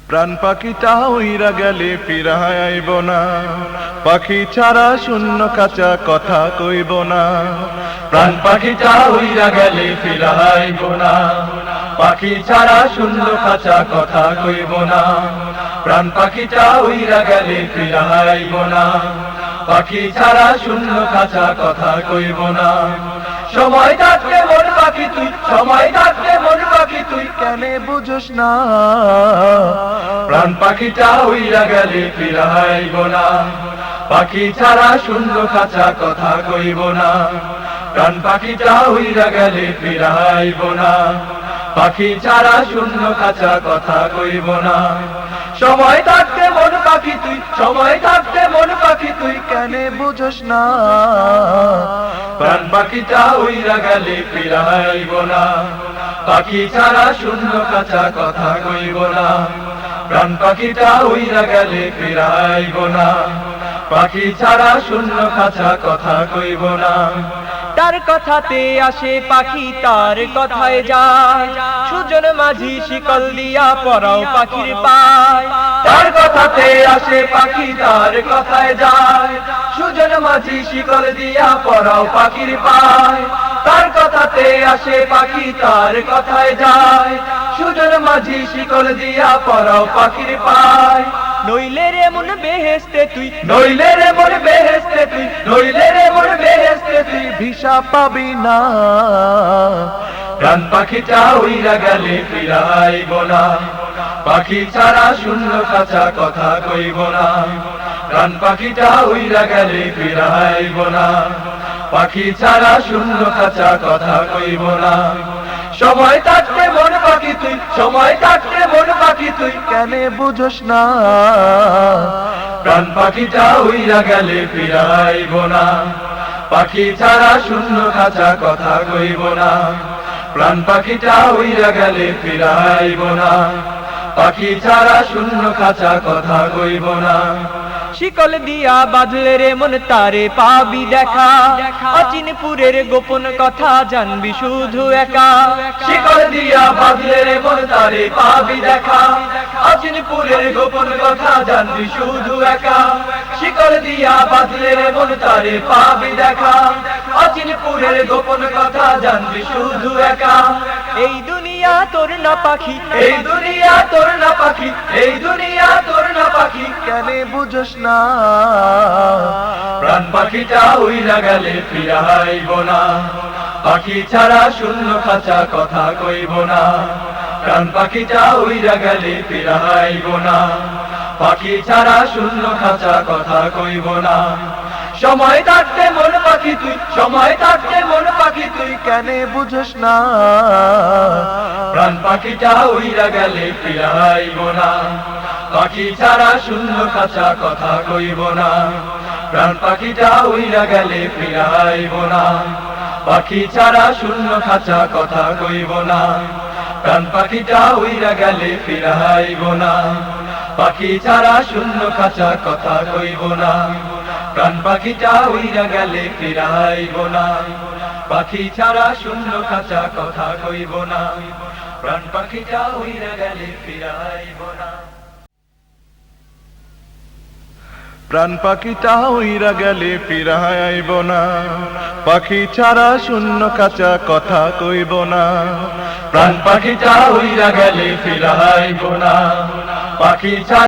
প্রাণ পাখিটা উইরা গেলে ফিরায় আইব না, পাখি ছাড়া শূন্য খাঁচা কথা কইব না। প্রাণ পাখিটা উইরা গেলে ফিরায় আইব না, পাখি ছাড়া শূন্য খাঁচা কথা কইব না। প্রাণ পাখিটা উইরা গেলে ফিরায় আইব না, পাখি ছাড়া শূন্য খাঁচা কথা কইব না। সময় থাকতে মন পাখি তুই, সময় থাকতে মন পাখি তুই কেনে বুঝোস না, প্রাণ পাখিটা উইরা গেলে ফিরায় আইব না, পাখি ছাড়া শূন্য খাঁচা কথা কইব না। প্রাণ পাখিটা উইরা গেলে ফিরায় আইব না, পাখি ছাড়া শূন্য খাঁচা কথা কইব না। সময় থাকতে মন পাখি তুই, সময় থাকতে মন পাখি তুই কেনে বুঝোস না, প্রাণ পাখিটা উইরা গেলে ফিরায় আইব না, পাখি ছাড়া শূন্য খাঁচা কথা কইব না। প্রাণ পাখিটা উইরা গেলে ফিরায় আইব না, পাখি ছাড়া শূন্য খাঁচা কথা কইব না। তার কথাতে আসে পাখি, তার কথায় যায়, সুজন মাঝি শিকল দিয়া পরাও পাখির পায়। তার কথাতে আসে পাখি, তার কথায় যায়, সুজন মাঝি শিকল দিয়া পরাও পাখির পায়। তার কথাতে আসে পাখি, তার কথায় যায়, সুজন মাঝি শিকল দিয়া পরাও পাখির পায়। নইলে রে মন বেহেশতে তুই, নইলে রে মন বেহেশতে তুই, নইলে রে মন বেহেশতে তুই ভিসা পাবি না। প্রাণ পাখিটা উইরা গেলে ফিরায় আইব না, পাখি ছাড়া শূন্য খাঁচা কথা কইব না। প্রাণ পাখিটা উইরা গেলে ফিরায় আইব না, পাখি ছাড়া শূন্য খাঁচা কথা কইব না। সময় থাকতে মন পাখি তুই, সময় থাকতে মন পাখি তুই কেনে বুঝোস না, প্রাণ পাখিটা উইরা গেলে ফিরায় আইব না, পাখি ছাড়া শূন্য খাঁচা কথা কইব না। প্রাণ পাখিটা উইরা গেলে ফিরায় আইব না, পাখি ছাড়া শূন্য খাঁচা কথা কইব না। শিকল দিয়া বাঁধলে রে মন তারে পাবি দেখা, অচিনপুরের গোপন কথা জানবি শুধু একা। শিকল দিয়া বাঁধলে রে মন তারে পাবি দেখা, অচিনপুরের গোপন কথা জানবি শুধু একা। শিকল দিয়া বাঁধলে রে মন তারে পাবি দেখা, অচিনপুরের গোপন কথা জানবি শুধু একা। এই দুনিয়া তোর না পাখি, এই দুনিয়া তোর না পাখি, এই দুনিয়া তোর না পাখি কেনে বুঝোস না, প্রাণ পাখিটা উইরা গেলে ফিরায় আইব না, পাখি ছাড়া শূন্য খাঁচা কথা কইব না। প্রাণ পাখিটা উইরা গেলে ফিরায় আইব না, পাখি ছাড়া শূন্য খাঁচা কথা কইব না। সময় থাকতে মন পাখি তুই, সময় থাকতে মন পাখি তুই কেনে বুঝোস না, প্রাণ পাখিটা উইরা গেলে ফিরায় আইব না, পাখি ছাড়া শূন্য খাঁচা কথা কইব না। প্রাণ পাখিটা উইরা গেলে ফিরায় আইব না, পাখি ছাড়া শূন্য খাঁচা কথা কইব না। প্রাণ পাখিটা উইরা গেলে ফিরায় আইব না, পাখি ছাড়া শূন্য খাঁচা কথা কইব না। প্রাণ পাখিটা উইরা গেলে ফিরায় আইব না, পাখি ছাড়া শূন্য খাঁচা কথা কইব না। প্রাণ পাখিটা উইরা গেলে ফিরায় আইব না। প্রাণ পাখিটা উইরা গেলে ফিরায় আইব না, পাখি ছাড়া শূন্য খাঁচা কথা কইব না। প্রাণ পাখিটা উইরা গেলে ফিরায় আইব না, পাখি ছাড়া